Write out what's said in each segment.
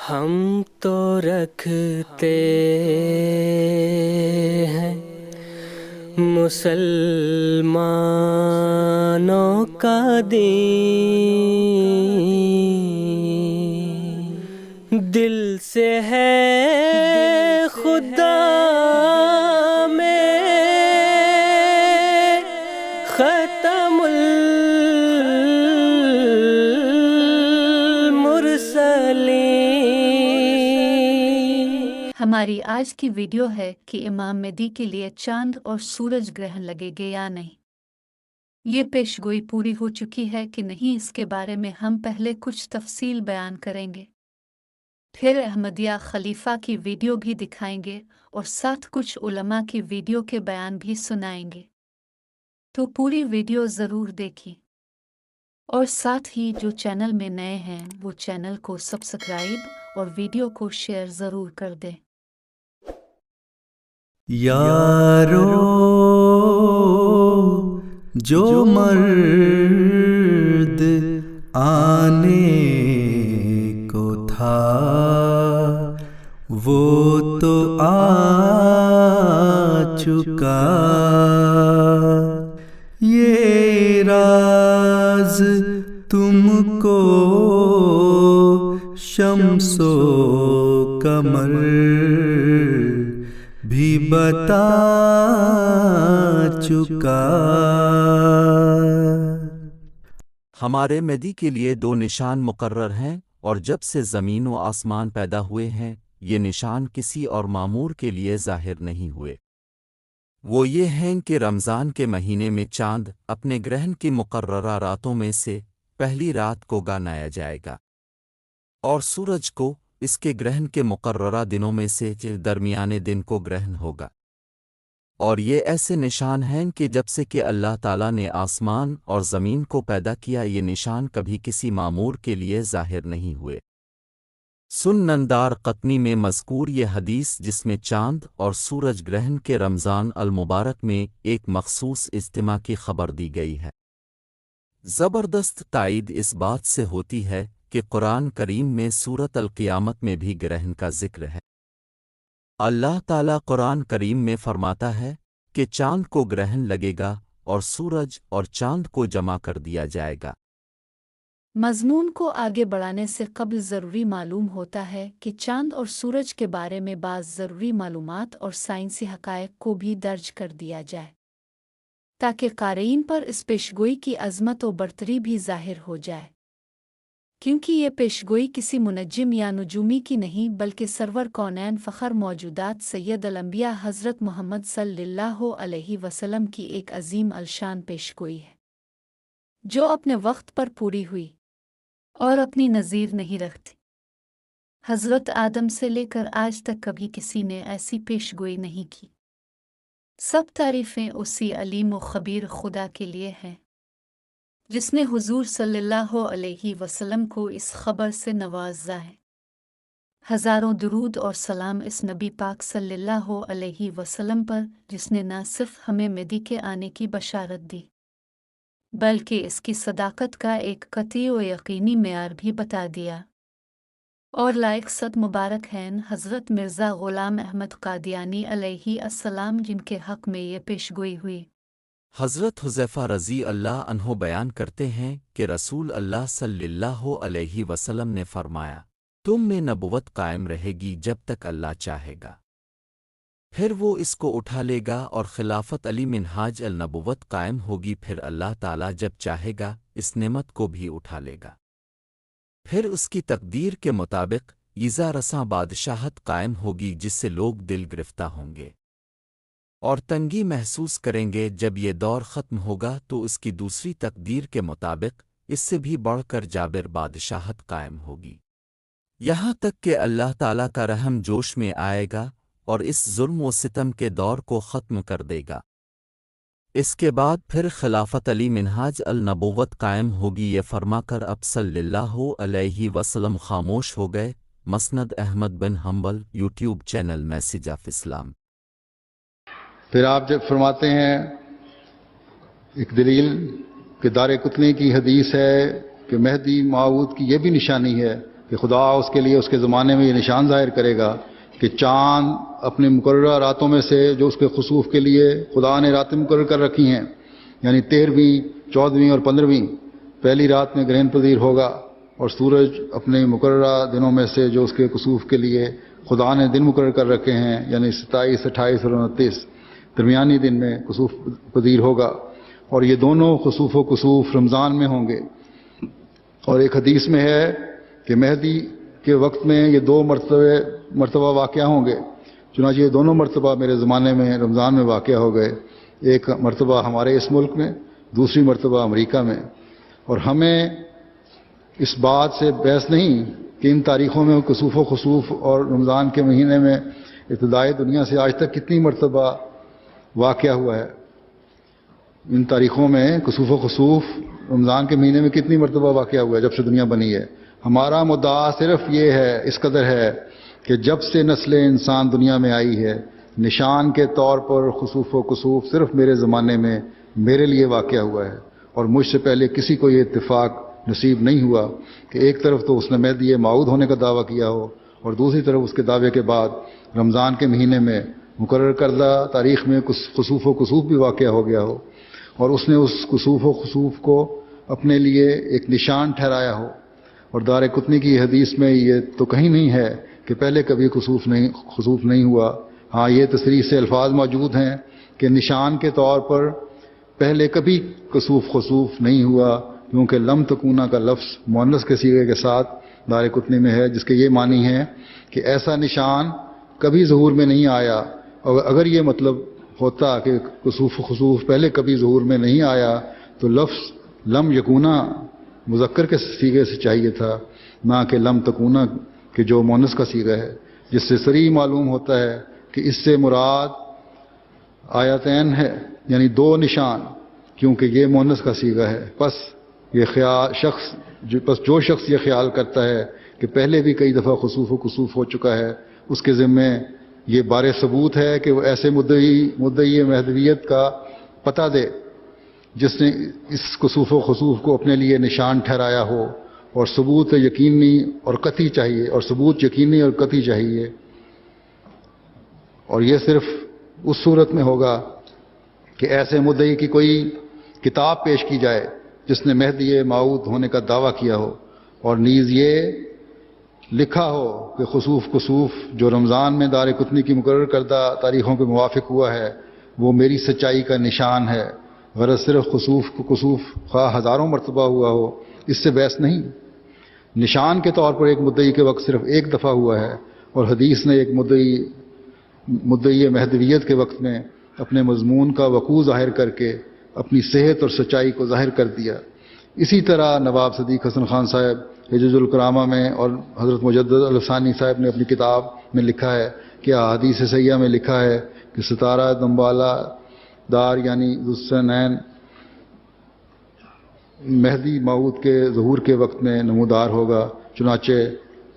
ہم تو رکھتے ہیں مسلمانوں کا دین، دل سے ہے خدا میں ختم المرسلین۔ ہماری آج کی ویڈیو ہے کہ امام مہدی کے لیے چاند اور سورج گرہن لگے گے یا نہیں۔ یہ پیش گوئی پوری ہو چکی ہے کہ نہیں، اس کے بارے میں ہم پہلے کچھ تفصیل بیان کریں گے، پھر احمدیہ خلیفہ کی ویڈیو بھی دکھائیں گے اور ساتھ کچھ علماء کی ویڈیو کے بیان بھی سنائیں گے۔ تو پوری ویڈیو ضرور دیکھیں، اور ساتھ ہی جو چینل میں نئے ہیں وہ چینل کو سبسکرائب اور ویڈیو کو شیئر ضرور کر دیں۔ یارو جو مرد آنے کو تھا وہ تو آ چکا، یہ راز تم کو شمس و قمر بھی بتا چکا۔ ہمارے مہدی کے لیے دو نشان مقرر ہیں، اور جب سے زمین و آسمان پیدا ہوئے ہیں یہ نشان کسی اور معمور کے لیے ظاہر نہیں ہوئے۔ وہ یہ ہیں کہ رمضان کے مہینے میں چاند اپنے گرہن کی مقررہ راتوں میں سے پہلی رات کو گنایا جائے گا، اور سورج کو اس کے گرہن کے مقررہ دنوں میں سے درمیانے دن کو گرہن ہوگا۔ اور یہ ایسے نشان ہیں کہ جب سے کہ اللہ تعالیٰ نے آسمان اور زمین کو پیدا کیا یہ نشان کبھی کسی معمور کے لیے ظاہر نہیں ہوئے۔ سنن دار قطنی میں مذکور یہ حدیث جس میں چاند اور سورج گرہن کے رمضان المبارک میں ایک مخصوص اجتماع کی خبر دی گئی ہے۔ زبردست تائید اس بات سے ہوتی ہے کہ قرآن کریم میں سورۃ القیامت میں بھی گرہن کا ذکر ہے۔ اللہ تعالیٰ قرآن کریم میں فرماتا ہے کہ چاند کو گرہن لگے گا اور سورج اور چاند کو جمع کر دیا جائے گا۔ مضمون کو آگے بڑھانے سے قبل ضروری معلوم ہوتا ہے کہ چاند اور سورج کے بارے میں بعض ضروری معلومات اور سائنسی حقائق کو بھی درج کر دیا جائے، تاکہ قارئین پر اس پیشگوئی کی عظمت و برتری بھی ظاہر ہو جائے، کیونکہ یہ پیشگوئی کسی منجم یا نجومی کی نہیں بلکہ سرور کونین فخر موجودات سید الانبیاء حضرت محمد صلی اللہ علیہ وسلم کی ایک عظیم الشان پیشگوئی ہے، جو اپنے وقت پر پوری ہوئی اور اپنی نظیر نہیں رکھتی۔ حضرت آدم سے لے کر آج تک کبھی کسی نے ایسی پیشگوئی نہیں کی۔ سب تعریفیں اسی علیم و خبیر خدا کے لیے ہیں جس نے حضور صلی اللہ علیہ وسلم کو اس خبر سے نوازا ہے۔ ہزاروں درود اور سلام اس نبی پاک صلی اللہ علیہ وسلم پر جس نے نہ صرف ہمیں مہدی کے آنے کی بشارت دی بلکہ اس کی صداقت کا ایک قطعی و یقینی معیار بھی بتا دیا۔ اور لائق صد مبارک ہیں حضرت مرزا غلام احمد قادیانی علیہ السلام جن کے حق میں یہ پیشگوئی ہوئی۔ حضرت حذیفہ رضی اللہ عنہ بیان کرتے ہیں کہ رسول اللہ صلی اللہ علیہ وسلم نے فرمایا، تم میں نبوت قائم رہے گی جب تک اللہ چاہے گا، پھر وہ اس کو اٹھا لے گا، اور خلافت علی منہاج النبوت قائم ہوگی، پھر اللہ تعالیٰ جب چاہے گا اس نعمت کو بھی اٹھا لے گا، پھر اس کی تقدیر کے مطابق ایزا رساں بادشاہت قائم ہوگی جس سے لوگ دل گرفتہ ہوں گے اور تنگی محسوس کریں گے۔ جب یہ دور ختم ہوگا تو اس کی دوسری تقدیر کے مطابق اس سے بھی بڑھ کر جابر بادشاہت قائم ہوگی، یہاں تک کہ اللہ تعالیٰ کا رحم جوش میں آئے گا اور اس ظلم و ستم کے دور کو ختم کر دے گا۔ اس کے بعد پھر خلافت علی منہاج النبوت قائم ہوگی۔ یہ فرما کر اب صلی اللہ علیہ وسلم خاموش ہو گئے۔ مسند احمد بن حنبل، یوٹیوب چینل میسج آف اسلام۔ پھر آپ جب فرماتے ہیں ایک دلیل کہ دار قطنی کی حدیث ہے کہ مہدی موعود کی یہ بھی نشانی ہے کہ خدا اس کے لیے اس کے زمانے میں یہ نشان ظاہر کرے گا کہ چاند اپنے مقررہ راتوں میں سے جو اس کے خسوف کے لیے خدا نے راتیں مقرر کر رکھی ہیں، یعنی 13ویں، 14ویں اور 15ویں، پہلی رات میں گرہن پذیر ہوگا، اور سورج اپنے مقررہ دنوں میں سے جو اس کے کسوف کے لیے خدا نے دن مقرر کر رکھے ہیں، یعنی 27، 28 اور 29 درمیانی دن میں کسوف پذیر ہوگا، اور یہ دونوں خسوف و کسوف رمضان میں ہوں گے۔ اور ایک حدیث میں ہے کہ مہدی کے وقت میں یہ 2 مرتبہ واقعہ ہوں گے، چنانچہ یہ دونوں مرتبہ میرے زمانے میں رمضان میں واقعہ ہو گئے، ایک مرتبہ ہمارے اس ملک میں، دوسری مرتبہ امریکہ میں۔ اور ہمیں اس بات سے بحث نہیں کہ ان تاریخوں میں کسوف و خسوف اور رمضان کے مہینے میں ابتدائی دنیا سے آج تک کتنی مرتبہ واقعہ ہوا ہے، ان تاریخوں میں کسوف و خسوف رمضان کے مہینے میں کتنی مرتبہ واقعہ ہوا ہے جب سے دنیا بنی ہے۔ ہمارا مدعا صرف یہ ہے، اس قدر ہے کہ جب سے نسل انسان دنیا میں آئی ہے، نشان کے طور پر خسوف و کسوف صرف میرے زمانے میں میرے لیے واقعہ ہوا ہے، اور مجھ سے پہلے کسی کو یہ اتفاق نصیب نہیں ہوا کہ ایک طرف تو اس نے مہدی موعود ہونے کا دعویٰ کیا ہو، اور دوسری طرف اس کے دعوے کے بعد رمضان کے مہینے میں مقرر کردہ تاریخ میں خسوف و کسوف بھی واقعہ ہو گیا ہو، اور اس نے اس خسوف و خسوف کو اپنے لیے ایک نشان ٹھہرایا ہو۔ اور دار قطنی کی حدیث میں یہ تو کہیں نہیں ہے کہ پہلے کبھی خسوف نہیں ہوا۔ ہاں، یہ تصریح سے الفاظ موجود ہیں کہ نشان کے طور پر پہلے کبھی خسوف نہیں ہوا، کیونکہ لم تکونا کا لفظ مؤنث کے صیغے کے ساتھ دار قطنی میں ہے، جس کے یہ معنی ہے کہ ایسا نشان کبھی ظہور میں نہیں آیا۔ اور اگر یہ مطلب ہوتا کہ خسوف پہلے کبھی ظہور میں نہیں آیا تو لفظ لم یکونا مذکر کے صیغے سے چاہیے تھا، نہ کہ لم تکونا کہ جو مؤنث کا صیغہ ہے، جس سے صریح معلوم ہوتا ہے کہ اس سے مراد آیتین ہے، یعنی 2 نشان، کیونکہ یہ مؤنث کا صیغہ ہے۔ پس جو شخص یہ خیال کرتا ہے کہ پہلے بھی کئی دفعہ خسوف و کسوف ہو چکا ہے، اس کے ذمے یہ بار ثبوت ہے کہ وہ ایسے مدعی مہدویت کا پتہ دے جس نے اس کسوف و خسوف کو اپنے لیے نشان ٹھہرایا ہو، اور ثبوت یقینی اور قطعی چاہیے، اور ثبوت یقینی اور قطعی چاہیے، اور یہ صرف اس صورت میں ہوگا کہ ایسے مدعی کی کوئی کتاب پیش کی جائے جس نے مہدی موعود ہونے کا دعویٰ کیا ہو، اور نیز یہ لکھا ہو کہ خسوف کسوف جو رمضان میں دار قطنی کی مقرر کردہ تاریخوں کے موافق ہوا ہے وہ میری سچائی کا نشان ہے، غرض صرف خسوف کسوف خواہ ہزاروں مرتبہ ہوا ہو، اس سے بحث نہیں۔ نشان کے طور پر ایک مدعی کے وقت صرف ایک دفعہ ہوا ہے، اور حدیث نے ایک مدعی مہدویت کے وقت میں اپنے مضمون کا وقوع ظاہر کر کے اپنی صحت اور سچائی کو ظاہر کر دیا۔ اسی طرح نواب صدیق حسن خان صاحب حجج الکرامہ میں اور حضرت مجدد الفسانی صاحب نے اپنی کتاب میں لکھا ہے کہ احادیث صحیحہ میں لکھا ہے کہ ستارہ دمبالا دار یعنی ذوالسنین مہدی موعود کے ظہور کے وقت میں نمودار ہوگا، چنانچہ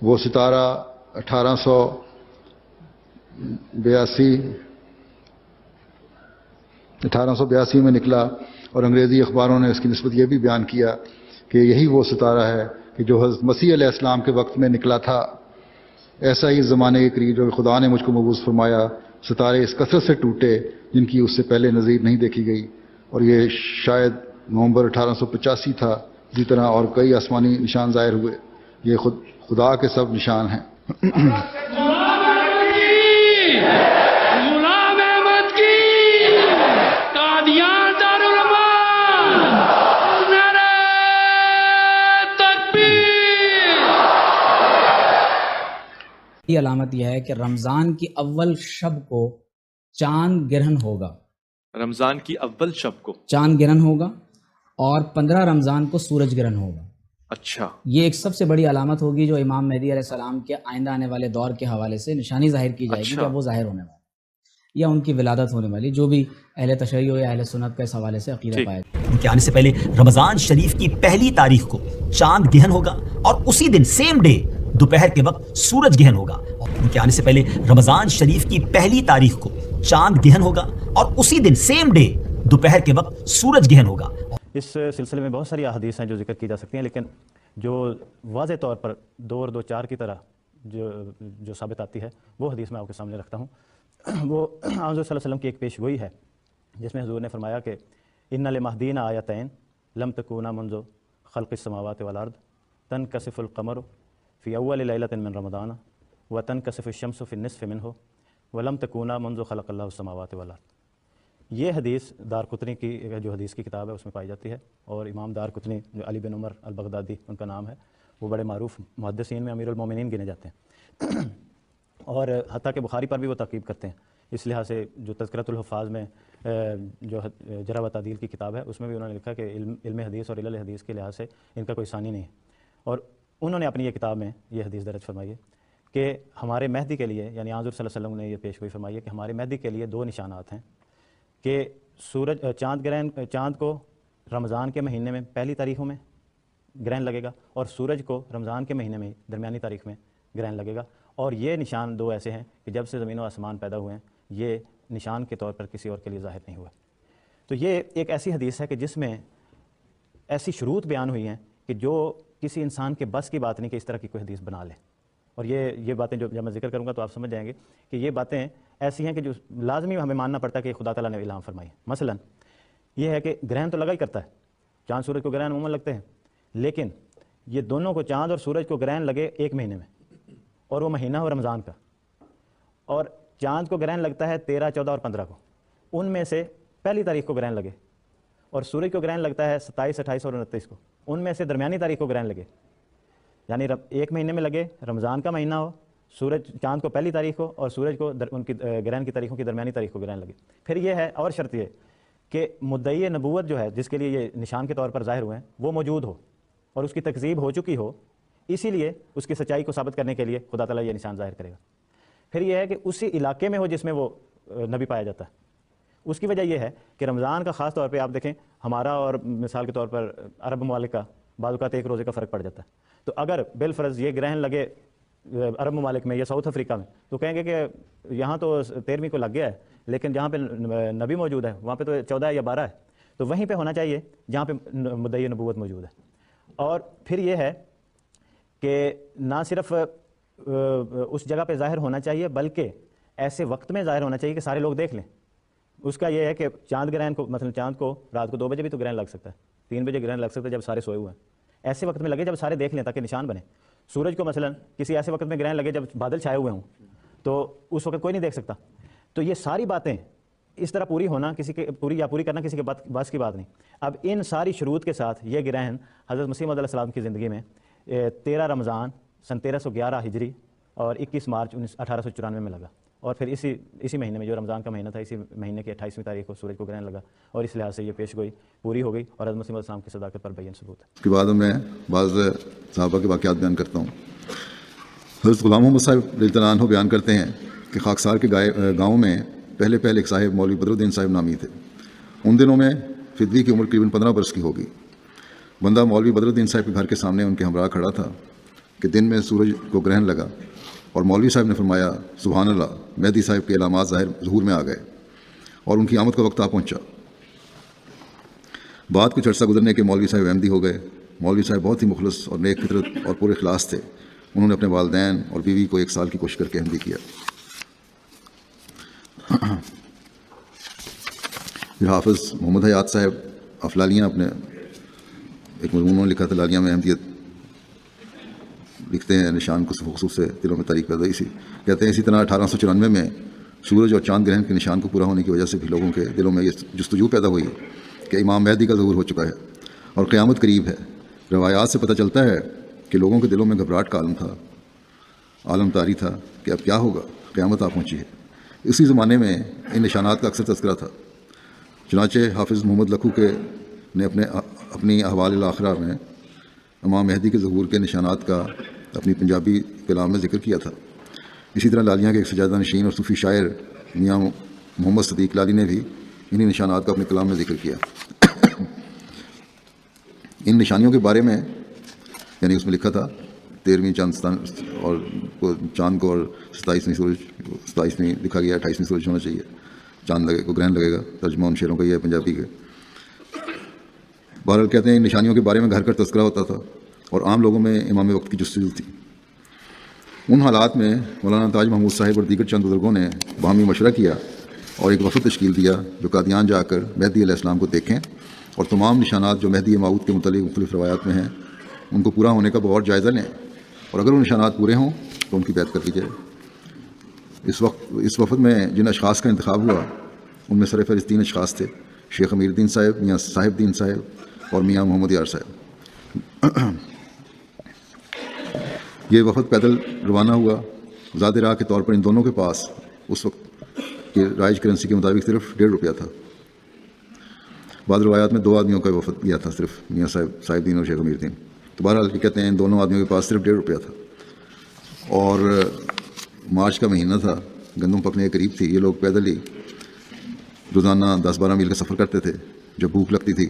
وہ ستارہ 1882 میں نکلا، اور انگریزی اخباروں نے اس کی نسبت یہ بھی بیان کیا کہ یہی وہ ستارہ ہے کہ جو حضرت مسیح علیہ السلام کے وقت میں نکلا تھا۔ ایسا ہی زمانے کے قریب جو خدا نے مجھ کو مبعوث فرمایا، ستارے اس کثرت سے ٹوٹے جن کی اس سے پہلے نظیر نہیں دیکھی گئی، اور یہ شاید نومبر 1885 تھا۔ اسی طرح اور کئی آسمانی نشان ظاہر ہوئے، یہ خدا کے سب نشان ہیں۔ یہ علامت یہ ہے کہ رمضان کی اول شب کو چاند گرہن ہوگا، رمضان کی اول شب کو چاند گرہن ہوگا، اور 15 رمضان کو سورج گرہن ہوگا۔ اچھا، یہ ایک سب سے بڑی علامت ہوگی جو امام مہدی علیہ السلام کے آئندہ آنے والے دور کے حوالے سے نشانی ظاہر کی جائے گی کہ وہ ظاہر ہونے والا یا ان کی ولادت ہونے والی، جو بھی اہل تشیع یا اہل سنت کا اس حوالے سے عقیدہ پائے۔ ان کے آنے سے پہلے رمضان شریف کی پہلی تاریخ کو چاند گرہن ہوگا، اور اسی دن سیم ڈے دوپہر کے وقت سورج گرہن ہوگا۔ ان کے آنے سے پہلے رمضان شریف کی پہلی تاریخ کو چاند گرہن ہوگا، اور اسی دن سیم ڈے دوپہر کے وقت سورج گرہن ہوگا۔ اس سلسلے میں بہت ساری احادیث ہیں جو ذکر کی جا سکتی ہیں، لیکن جو واضح طور پر 2 اور 2 4 کی طرح جو ثابت آتی ہے وہ حدیث میں آپ کے سامنے رکھتا ہوں۔ وہ حضور صلی اللہ علیہ وسلم کی ایک پیش گوئی ہے جس میں حضور نے فرمایا کہ ان لمہدین آیتین لم تکونا منذ خلق السماوات والارض تنکسف القمر فی اول لیلۃ من رمضان وتنکسف الشمس فی النصف منہ ولم تکونا منذ خلق اللہ السماوات والارض۔ یہ حدیث دارقطنی کی جو حدیث کی کتاب ہے اس میں پائی جاتی ہے، اور امام دارقطنی جو علی بن عمر البغدادی ان کا نام ہے، وہ بڑے معروف محدثین میں امیر المومنین گنے جاتے ہیں، اور حتیٰ کہ بخاری پر بھی وہ تحقیق کرتے ہیں۔ اس لحاظ سے جو تذکرۃ الحفاظ میں جو جرح و تعدیل کی کتاب ہے اس میں بھی انہوں نے لکھا کہ علم حدیث اور علل حدیث کے لحاظ سے ان کا کوئی ثانی نہیں ہے، اور انہوں نے اپنی یہ کتاب میں یہ حدیث درج فرمائی ہے کہ ہمارے مہدی کے لیے، یعنی حضور صلی اللہ علیہ وسلم نے یہ پیش گوئی فرمائی ہے کہ ہمارے مہدی کے لیے 2 نشانات ہیں کہ چاند کو رمضان کے مہینے میں پہلی تاریخوں میں گرہن لگے گا، اور سورج کو رمضان کے مہینے میں درمیانی تاریخ میں گرہن لگے گا، اور یہ نشان 2 ایسے ہیں کہ جب سے زمین و آسمان پیدا ہوئے ہیں یہ نشان کے طور پر کسی اور کے لیے ظاہر نہیں ہوا۔ تو یہ ایک ایسی حدیث ہے کہ جس میں ایسی شروط بیان ہوئی ہیں کہ جو کسی انسان کے بس کی بات نہیں کہ اس طرح کی کوئی حدیث بنا لے، اور یہ باتیں جب میں ذکر کروں گا تو آپ سمجھ جائیں گے کہ یہ باتیں ایسی ہیں کہ جو لازمی ہمیں ماننا پڑتا ہے کہ خدا تعالیٰ نے الہام فرمائی ہے۔ مثلا یہ ہے کہ گرہن تو لگا ہی کرتا ہے، چاند سورج کو گرہن عموماً لگتے ہیں، لیکن یہ دونوں کو، چاند اور سورج کو گرہن لگے ایک مہینے میں، اور وہ مہینہ ہو رمضان کا، اور چاند کو گرہن لگتا ہے 13، 14 اور 15 کو، ان میں سے پہلی تاریخ کو گرہن لگے، اور سورج کو گرہن لگتا ہے 27، 28 اور 29 کو، ان میں سے درمیانی تاریخ کو گرہن لگے، یعنی ایک مہینے میں لگے، رمضان کا مہینہ ہو، چاند کو پہلی تاریخ ہو اور سورج کو ان کی گرہن کی تاریخوں کی درمیانی تاریخ کو گرہن لگے۔ پھر یہ ہے اور شرط یہ کہ مدعی نبوت جو ہے جس کے لیے یہ نشان کے طور پر ظاہر ہوئے ہیں وہ موجود ہو اور اس کی تکذیب ہو چکی ہو، اسی لیے اس کی سچائی کو ثابت کرنے کے لیے خدا تعالیٰ یہ نشان ظاہر کرے گا۔ پھر یہ ہے کہ اسی علاقے میں ہو جس میں وہ نبی پایا جاتا ہے۔ اس کی وجہ یہ ہے کہ رمضان کا خاص طور پہ آپ دیکھیں ہمارا اور مثال کے طور پر عرب ممالک کا بعض اوقات 1 روزے کا فرق پڑ جاتا ہے، تو اگر بالفرض یہ گرہن لگے عرب ممالک میں یا ساؤتھ افریقہ میں تو کہیں گے کہ یہاں تو 13ویں کو لگ گیا ہے، لیکن جہاں پہ نبی موجود ہے وہاں پہ تو 14 یا 12 ہے، تو وہیں پہ ہونا چاہیے جہاں پہ مدعی نبوت موجود ہے۔ اور پھر یہ ہے کہ نہ صرف اس جگہ پہ ظاہر ہونا چاہیے بلکہ ایسے وقت میں ظاہر ہونا چاہیے کہ سارے لوگ دیکھ لیں۔ اس کا یہ ہے کہ چاند گرہن کو، مثلا چاند کو رات کو 2 بجے بھی تو گرہن لگ سکتا ہے، 3 بجے گرہن لگ سکتا ہے جب سارے سوئے ہوئے ہیں، ایسے وقت میں لگے جب سارے دیکھ لیں تاکہ نشان بنے۔ سورج کو مثلا کسی ایسے وقت میں گرہن لگے جب بادل چھائے ہوئے ہوں تو اس وقت کوئی نہیں دیکھ سکتا۔ تو یہ ساری باتیں اس طرح پوری ہونا کسی کے پوری کرنا کسی کے بس کی بات نہیں۔ اب ان ساری شروط کے ساتھ یہ گرہن حضرت مسیح موعود علیہ السلام کی زندگی میں 13 رمضان سن 1311 ہجری اور 21 مارچ 1894 میں لگا، اور پھر اسی مہینے میں جو رمضان کا مہینہ تھا اسی مہینے کی 28ویں تاریخ کو سورج کو گرہن لگا، اور اس لحاظ سے یہ پیش گوئی پوری ہو گئی اور حضرت مسیح موعود علیہ السلام کی صداقت پر بیان ثبوت ہے۔ اس کے بعد میں بعض صحابہ کے واقعات بیان کرتا ہوں۔ حضرت غلام محمد صاحب رضی اللہ عنہ بیان کرتے ہیں کہ خاکسار کے گاؤں میں پہلے ایک صاحب مولوی بدر الدین صاحب نامی تھے۔ ان دنوں میں فدوی کی عمر قریباً 15 برس کی ہوگی۔ بندہ مولوی بدر الدین صاحب کے گھر کے سامنے ان کے ہمراہ کھڑا تھا کہ دن میں سورج کو گرہن لگا، اور مولوی صاحب نے فرمایا سبحان اللہ، مہدی صاحب کے علامات ظہور میں آ گئے اور ان کی آمد کا وقت آ پہنچا۔ بعد کچھ عرصہ گزرنے کے مولوی صاحب احمدی ہو گئے۔ مولوی صاحب بہت ہی مخلص اور نیک فطرت اور پورے اخلاص تھے۔ انہوں نے اپنے والدین اور بیوی کو 1 سال کی کوشش کر کے احمدی کیا۔ پھر حافظ محمد حیات صاحب افلالیاں اپنے ایک مضمون میں لکھا تھا، لالیاں میں احمدیت، لکھتے ہیں نشان کو خصوص سے دلوں میں تاریخ پیدا اسی کہتے ہیں۔ اسی طرح 1894 میں سورج اور چاند گرہن کے نشان کو پورا ہونے کی وجہ سے بھی لوگوں کے دلوں میں یہ جستجو پیدا ہوئی کہ امام مہدی کا ظہور ہو چکا ہے اور قیامت قریب ہے۔ روایات سے پتہ چلتا ہے کہ لوگوں کے دلوں میں گھبراہٹ کا عالم طاری تھا کہ اب کیا ہوگا، قیامت آ پہنچی ہے۔ اسی زمانے میں ان نشانات کا اکثر تذکرہ تھا۔ چنانچہ حافظ محمد لکھو نے اپنی احوال الاخرہ میں امام مہدی کے ظہور کے نشانات کا اپنی پنجابی کلام میں ذکر کیا تھا۔ اسی طرح لالیاں کے ایک سجادہ نشین اور صوفی شاعر میاں محمد صدیق لالی نے بھی انہی نشانات کا اپنے کلام میں ذکر کیا۔ ان نشانیوں کے بارے میں یعنی اس میں لکھا تھا 13ویں چاند کو اور 27ویں لکھا گیا 28ویں سورج ہونا چاہیے، چاند کو گرہن لگے گا۔ ترجمہ ان شعروں کا یہ ہے پنجابی کے۔ بہرحال کہتے ہیں ان نشانیوں کے بارے میں گھر کر تذکرہ ہوتا تھا۔ اور عام لوگوں میں امام وقت کی جستجو تھی۔ ان حالات میں مولانا تاج محمود صاحب اور دیگر چند بزرگوں نے باہمی مشورہ کیا اور ایک وفد تشکیل دیا جو قادیان جا کر مہدی علیہ السلام کو دیکھیں اور تمام نشانات جو مہدی موعود کے متعلق مختلف روایات میں ہیں ان کو پورا ہونے کا بغور جائزہ لیں، اور اگر وہ نشانات پورے ہوں تو ان کی بیعت کر لی جائے۔ اس وفد میں جن اشخاص کا انتخاب ہوا ان میں سرفہرست 3 اشخاص تھے: شیخ امیر الدین صاحب، میاں صاحب الدین صاحب اور میاں محمد یار صاحب۔ یہ وفد پیدل روانہ ہوا۔ زاد راہ کے طور پر ان دونوں کے پاس اس وقت کی رائج کرنسی کے مطابق صرف 1.5 روپیہ تھا۔ بعض روایات میں 2 آدمیوں کا وفد گیا تھا، صرف میاں صاحب الدین اور شیخ امیر الدین۔ تو بہرحال یہ کہتے ہیں ان دونوں آدمیوں کے پاس صرف 1.5 روپیہ تھا، اور مارچ کا مہینہ تھا، گندم پکنے کے قریب تھی۔ یہ لوگ پیدل ہی روزانہ 10-12 میل کا سفر کرتے تھے۔ جب بھوک لگتی تھی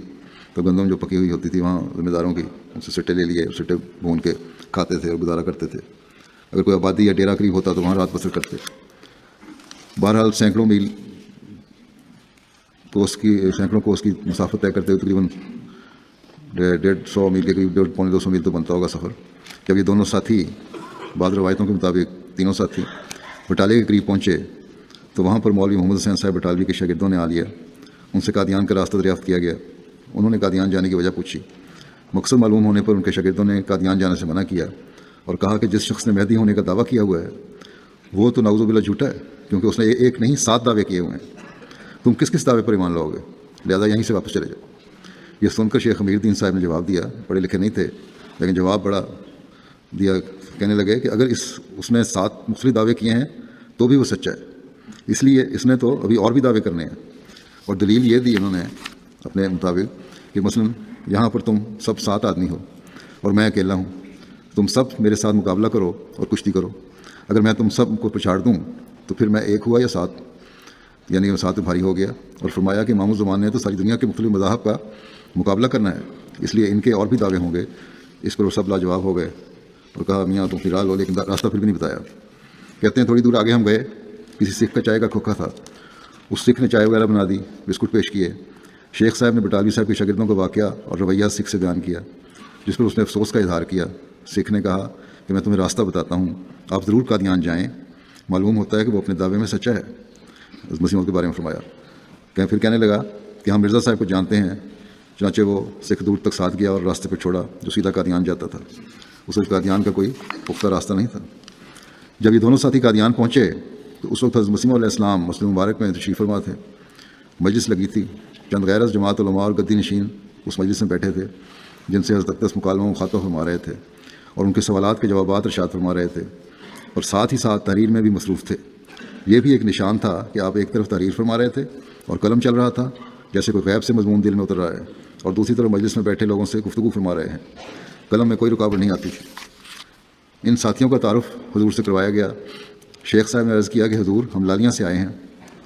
تو گندم جو پکی ہوئی ہوتی تھی وہاں ذمہ داروں کی، ان سے سٹے لے لیے، سٹے بھون کے کھاتے تھے اور گزارا کرتے تھے۔ اگر کوئی آبادی یا ڈیرا قریب ہوتا تو وہاں رات بسر کرتے۔ بہرحال سینکڑوں کوس کی مسافت طے کرتے ہوئے تقریباً 150 میل کے قریب، 150-200 میل تو بنتا ہوگا سفر۔ جب یہ دونوں ساتھی، بعض روایتوں کے مطابق 3 ساتھی، بٹالے کے قریب پہنچے تو وہاں پر مولوی محمد حسین صاحب بٹالوی کے شاگردوں نے آ لیا۔ ان سے قادیان کا راستہ دریافت کیا گیا۔ انہوں نے قادیان جانے کی وجہ پوچھی۔ مقصد معلوم ہونے پر ان کے شاگردوں نے قادیان جانے سے منع کیا اور کہا کہ جس شخص نے مہدی ہونے کا دعویٰ کیا ہوا ہے وہ تو نعوذ باللہ جھوٹا ہے، کیونکہ اس نے ایک نہیں 7 دعوے کیے ہوئے ہیں۔ تم کس دعوے پر ایمان لاؤ گے؟ لہٰذا یہیں سے واپس چلے جاؤ۔ یہ سن کر شیخ امیر الدین صاحب نے جواب دیا، پڑھے لکھے نہیں تھے لیکن جواب بڑا دیا، کہنے لگے کہ اگر اس نے 7 مختلف دعوے کیے ہیں تو بھی وہ سچا ہے، اس لیے اس نے تو ابھی اور بھی دعوے کرنے ہیں۔ اور دلیل یہ دی انہوں نے اپنے مطابق کہ مثلا یہاں پر تم سب 7 آدمی ہو اور میں اکیلا ہوں، تم سب میرے ساتھ مقابلہ کرو اور کشتی کرو۔ اگر میں تم سب کو پچھاڑ دوں تو پھر میں 1 ہوا یا 7، یعنی وہ 7 بھاری ہو گیا۔ اور فرمایا کہ امام الزمان نے تو ساری دنیا کے مختلف مذاہب کا مقابلہ کرنا ہے، اس لیے ان کے اور بھی دعوے ہوں گے۔ اس پر وہ سب لاجواب ہو گئے اور کہا میاں تم فی الحال ہو، لیکن راستہ پھر بھی نہیں بتایا۔ کہتے ہیں تھوڑی دور آگے ہم گئے، کسی سکھ کا چائے کا کھوکھا تھا، اس سکھ نے چائے وغیرہ بنا دی، بسکٹ پیش کیے۔ شیخ صاحب نے بٹالوی صاحب کے شاگردوں کا واقعہ اور رویہ سکھ سے بیان کیا، جس پر اس نے افسوس کا اظہار کیا۔ سکھ نے کہا کہ میں تمہیں راستہ بتاتا ہوں، آپ ضرور قادیان جائیں، معلوم ہوتا ہے کہ وہ اپنے دعوے میں سچا ہے۔ مسیح موعود کے بارے میں فرمایا۔ پھر کہنے لگا کہ ہم مرزا صاحب کو جانتے ہیں، چنانچہ وہ سکھ دور تک ساتھ گیا اور راستے پہ چھوڑا جو سیدھا قادیان جاتا تھا۔ اس وقت قادیان کا کوئی پختہ راستہ نہیں تھا۔ جب یہ دونوں ساتھی قادیان پہنچے تو اس وقت حضرت مسیح علیہ السلام مسجد مبارک میں تشریف فرما تھے۔ مجلس لگی تھی، چند غیر جماعت علماء اور گدی نشین اس مجلس میں بیٹھے تھے، جن سے حضرت اقدس مکالمہ مخاطب فرما رہے تھے اور ان کے سوالات کے جوابات ارشاد فرما رہے تھے، اور ساتھ ہی ساتھ تحریر میں بھی مصروف تھے۔ یہ بھی ایک نشان تھا کہ آپ ایک طرف تحریر فرما رہے تھے اور قلم چل رہا تھا جیسے کوئی غیب سے مضمون دل میں اتر رہا ہے، اور دوسری طرف مجلس میں بیٹھے لوگوں سے گفتگو فرما رہے ہیں، قلم میں کوئی رکاوٹ نہیں آتی تھی۔ ان ساتھیوں کا تعارف حضور سے کروایا گیا۔ شیخ صاحب نے عرض کیا کہ حضور ہم لالیاں سے آئے ہیں۔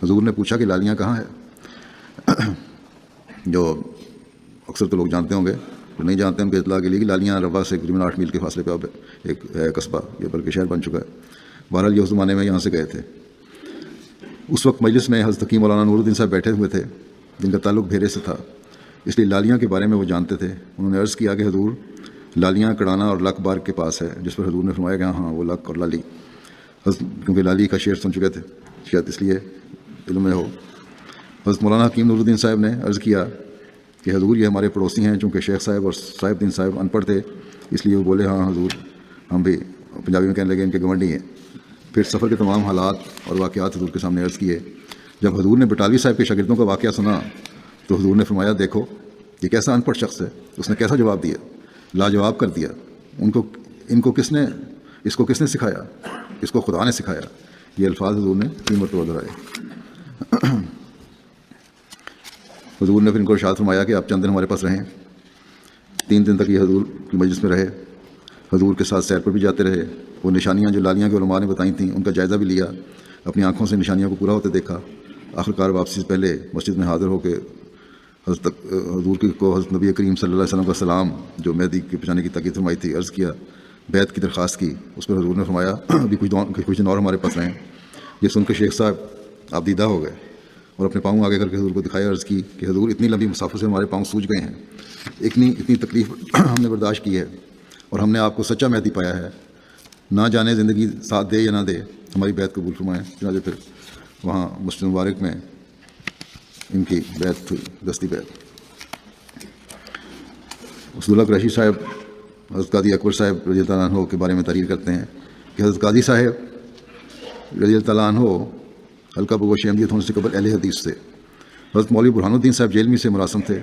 حضور نے پوچھا کہ لالیاں کہاں ہے؟ جو اکثر تو لوگ جانتے ہوں گے، جو نہیں جانتے ان کے اطلاع کے لیے کہ لالیاں روا سے تقریباً 8 میل کے فاصلے پہ اب ایک ہے قصبہ، یہ بلکہ شہر بن چکا ہے۔ بہرحال یہ اس زمانے میں یہاں سے گئے تھے۔ اس وقت مجلس میں حضرت حکیم مولانا نور الدین صاحب بیٹھے ہوئے تھے، جن کا تعلق بھیرے سے تھا، اس لیے لالیاں کے بارے میں وہ جانتے تھے۔ انہوں نے عرض کیا کہ حضور لالیاں کڑانا اور لک بار کے پاس ہے، جس پر حضور نے فرمایا کہ ہاں وہ لک اور لالی، کیونکہ لالی کا شعر سن چکے تھے شاید اس لیے علم میں ہو۔ حضرت مولانا حکیم نور الدین صاحب نے عرض کیا کہ حضور یہ ہمارے پڑوسی ہیں، چونکہ شیخ صاحب اور صاحب الدین صاحب ان پڑھ تھے، اس لیے وہ بولے ہاں حضور ہم بھی، پنجابی میں کہنے لگے ان کے گونڈی ہیں۔ پھر سفر کے تمام حالات اور واقعات حضور کے سامنے عرض کیے۔ جب حضور نے بٹالوی صاحب کے شاگردوں کا واقعہ سنا تو حضور نے فرمایا دیکھو یہ کیسا ان پڑھ شخص ہے، اس نے کیسا جواب دیا، لاجواب کر دیا۔ ان کو کس نے، اس کو کس نے سکھایا؟ اس کو خدا نے سکھایا۔ یہ الفاظ حضور نے 3 مرتبہ دہرائے۔ حضور نے پھر ان کو ارشاد فرمایا کہ آپ چند دن ہمارے پاس رہیں۔ 3 دن تک یہ حضور کی مجلس میں رہے، حضور کے ساتھ سیر پر بھی جاتے رہے۔ وہ نشانیاں جو لالیاں کے علماء نے بتائی تھیں ان کا جائزہ بھی لیا، اپنی آنکھوں سے نشانیوں کو پورا ہوتے دیکھا۔ آخرکار واپسی سے پہلے مسجد میں حاضر ہو کے حضور کو حضرت نبی کریم صلی اللہ علیہ وسلم کا سلام جو مہدی کے پہچانے کی تاکید فرمائی تھی عرض کیا، بیعت کی درخواست کی۔ اس پر حضور نے فرمایا ابھی کچھ دن اور ہمارے پاس رہیں۔ یہ سن کے شیخ صاحب آپ دیدہ ہو گئے اور اپنے پاؤں آگے کر کے حضور کو دکھایا، عرض کی کہ حضور اتنی لمبی مسافت سے ہمارے پاؤں سوج گئے ہیں، اتنی تکلیف ہم نے برداشت کی ہے، اور ہم نے آپ کو سچا مہدی پایا ہے، نہ جانے زندگی ساتھ دے یا نہ دے، ہماری بیعت قبول فرمائیں۔ چنانچہ پھر وہاں مسجد مبارک میں ان کی بیعت ہوئی، دستی بیعت۔ اسداللہ قریشی صاحب حضرت قاضی اکبر صاحب رضی اللہ عنہ کے بارے میں تحریر کرتے ہیں کہ حضرت قاضی صاحب رضی اللہ عنہ حلقہ بگوش احمدیت ہونے سے قبل اہل حدیث تھے۔ حضرت مولوی برہان الدین صاحب جیلمی سے مراسم تھے،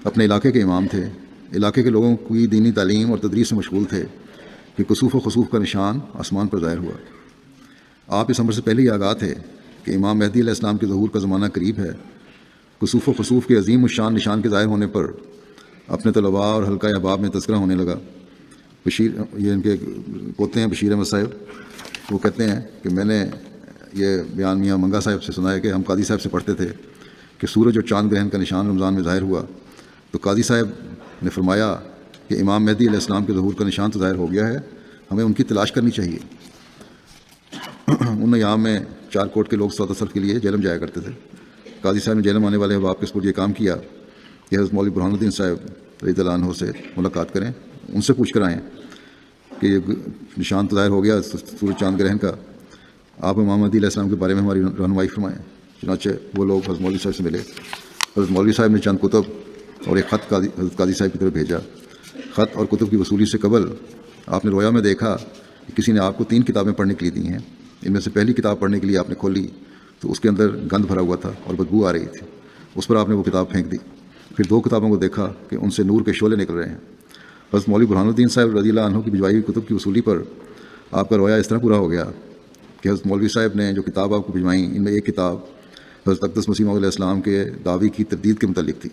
اپنے علاقے کے امام تھے، علاقے کے لوگوں کی دینی تعلیم اور تدریس سے مشغول تھے کہ کسوف و خسوف کا نشان آسمان پر ظاہر ہوا۔ آپ اس امر سے پہلے ہی آگاہ تھے کہ امام مہدی علیہ السلام کے ظہور کا زمانہ قریب ہے۔ کسوف و خسوف کے عظیم الشان نشان کے ظاہر ہونے پر اپنے طلباء اور حلقہ احباب میں تذکرہ ہونے لگا۔ بشیر، یہ ان کے پوتے ہیں بشیر احمد صاحب، وہ کہتے ہیں کہ میں نے یہ بیان میاں منگا صاحب سے سنا ہے کہ ہم قاضی صاحب سے پڑھتے تھے کہ سورج اور چاند گرہن کا نشان رمضان میں ظاہر ہوا، تو قاضی صاحب نے فرمایا کہ امام مہدی علیہ السلام کے ظہور کا نشان تو ظاہر ہو گیا ہے، ہمیں ان کی تلاش کرنی چاہیے۔ ان ایام میں 4 کوٹ کے لوگ سودا صرف کے لیے جیلم جایا کرتے تھے۔ قاضی صاحب نے جیلم آنے والے احباب کے سپرد یہ کام کیا کہ حضرت مولوی برہان الدین صاحب رضی اللہ عنہ سے ملاقات کریں، ان سے پوچھ کر آئیں کہ یہ نشان تو ظاہر ہو گیا سورج چاند گرہن کا، آپ امام مہدی علیہ السلام کے بارے میں ہماری رہنمائی فرمائیں۔ چنانچہ وہ لوگ حضرت مولوی صاحب سے ملے۔ حضرت مولوی صاحب نے چند کتب اور ایک خط حضرت قاضی صاحب کی طرف بھیجا۔ خط اور کتب کی وصولی سے قبل آپ نے رویا میں دیکھا کہ کسی نے آپ کو 3 کتابیں پڑھنے کے لیے دی ہیں۔ ان میں سے پہلی کتاب پڑھنے کے لیے آپ نے کھولی تو اس کے اندر گند بھرا ہوا تھا اور بدبو آ رہی تھی، اس پر آپ نے وہ کتاب پھینک دی۔ پھر 2 کتابوں کو دیکھا کہ ان سے نور کے شعلے نکل رہے ہیں۔ حضرت مولوی برہان الدین صاحب رضی اللہ عنہ کی بھجوائی ہوئی کتب کی وصولی پر آپ کا رویا اس طرح پورا ہو گیا کہ حضرت مولوی صاحب نے جو کتاب آپ کو بھجوائیں، ان میں ایک کتاب حضرت اقدس مسیح موعود علیہ السلام کے دعوی کی تردید کے متعلق تھی۔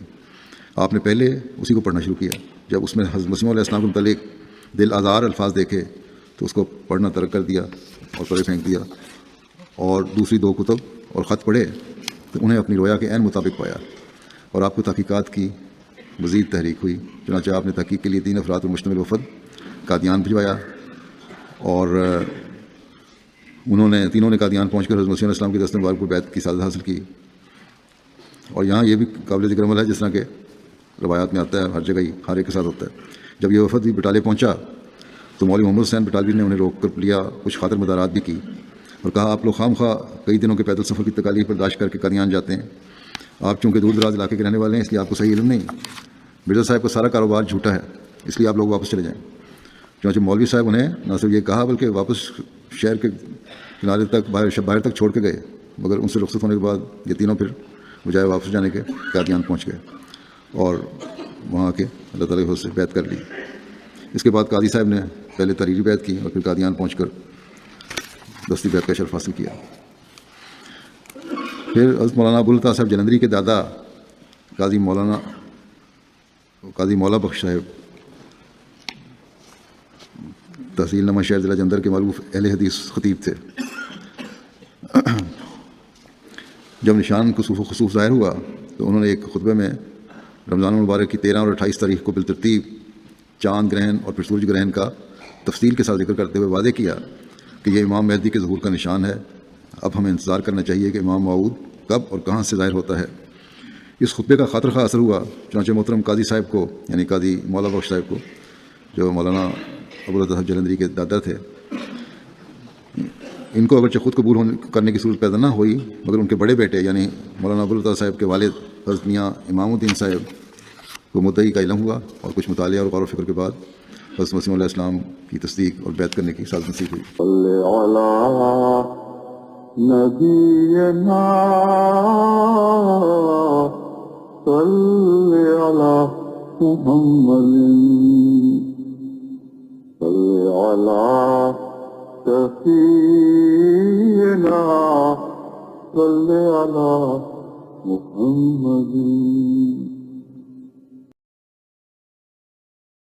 آپ نے پہلے اسی کو پڑھنا شروع کیا، جب اس میں حضرت مسیح موعود علیہ السلام کے متعلق دل آزار الفاظ دیکھے تو اس کو پڑھنا ترک کر دیا اور پڑھے پھینک دیا، اور دوسری 2 کتب اور خط پڑھے تو انہیں اپنی رویا کے عین مطابق پایا، اور آپ کو تحقیقات کی مزید تحریک ہوئی۔ چنانچہ آپ نے تحقیق کے لیے 3 افراد پر مشتمل وفد قادیان بھجوایا، اور تینوں نے قادیان پہنچ کر حضرت مسیح علیہ السلام کے دست مبارک پر بیعت کی سعادت حاصل کی۔ اور یہاں یہ بھی قابل ذکر عمل ہے، جس طرح کہ روایات میں آتا ہے، ہر جگہ ہی ہر ایک کے ساتھ ہوتا ہے۔ جب یہ وفد بھی بٹالے پہنچا تو مولوی محمد حسین بٹالوی نے انہیں روک کر لیا، کچھ خاطر مدارات بھی کی، اور کہا آپ لوگ خام خواہ کئی دنوں کے پیدل سفر کی تکالیف برداشت کر کے قادیان جاتے ہیں، آپ چونکہ دور دراز علاقے کے رہنے والے ہیں اس لیے آپ کو صحیح علم نہیں، مرزا صاحب کا سارا کاروبار جھوٹا ہے، اس لیے آپ لوگ واپس چلے جائیں۔ چنانچہ مولوی صاحب انہیں نہ صرف یہ کہا بلکہ واپس شہر کے کنارے تک باہر تک چھوڑ کے گئے، مگر ان سے رخصت ہونے کے بعد یہ تینوں پھر بجائے واپس جانے کے قادیان پہنچ گئے اور وہاں کے اللہ تعالیٰ سے بیعت کر لی۔ اس کے بعد قاضی صاحب نے پہلے تحریری بیعت کی اور پھر قادیان پہنچ کر دستی بیعت کا شرف حاصل کیا۔ پھر حضرت مولانا ابوالعطا صاحب جلندری کے دادا قاضی مولا بخش صاحب تحصیل نمہ شہر ضلع جندر کے معروف اہل حدیث خطیب تھے۔ جب نشان کسوف و خسوف ظاہر ہوا تو انہوں نے ایک خطبے میں رمضان المبارک کی 13 اور 28 تاریخ کو بالترتیب چاند گرہن اور پھر سورج گرہن کا تفصیل کے ساتھ ذکر کرتے ہوئے واضح کیا کہ یہ امام مہدی کے ظہور کا نشان ہے، اب ہمیں انتظار کرنا چاہیے کہ امام موعود کب اور کہاں سے ظاہر ہوتا ہے۔ اس خطبے کا خاطر خواہ اثر ہوا، چنانچہ محترم قاضی صاحب کو، یعنی قاضی مولا بخش صاحب کو، جو مولانا ابوالعطا صاحب جلندری کے دادا تھے، ان کو اگرچہ خود قبول کرنے کی صورت پیدا نہ ہوئی، مگر ان کے بڑے بیٹے یعنی مولانا ابوالعطا صاحب کے والد حضرت میاں امام الدین صاحب کو مدعی کا علم ہوا، اور کچھ مطالعہ اور غور و فکر کے بعد حضرت مسیح علیہ السلام کی تصدیق اور بیعت کرنے کی سعادت نصیب ہوئی۔ نبینا صلی علی محمد صلی علی شفیعنا صلی علی محمد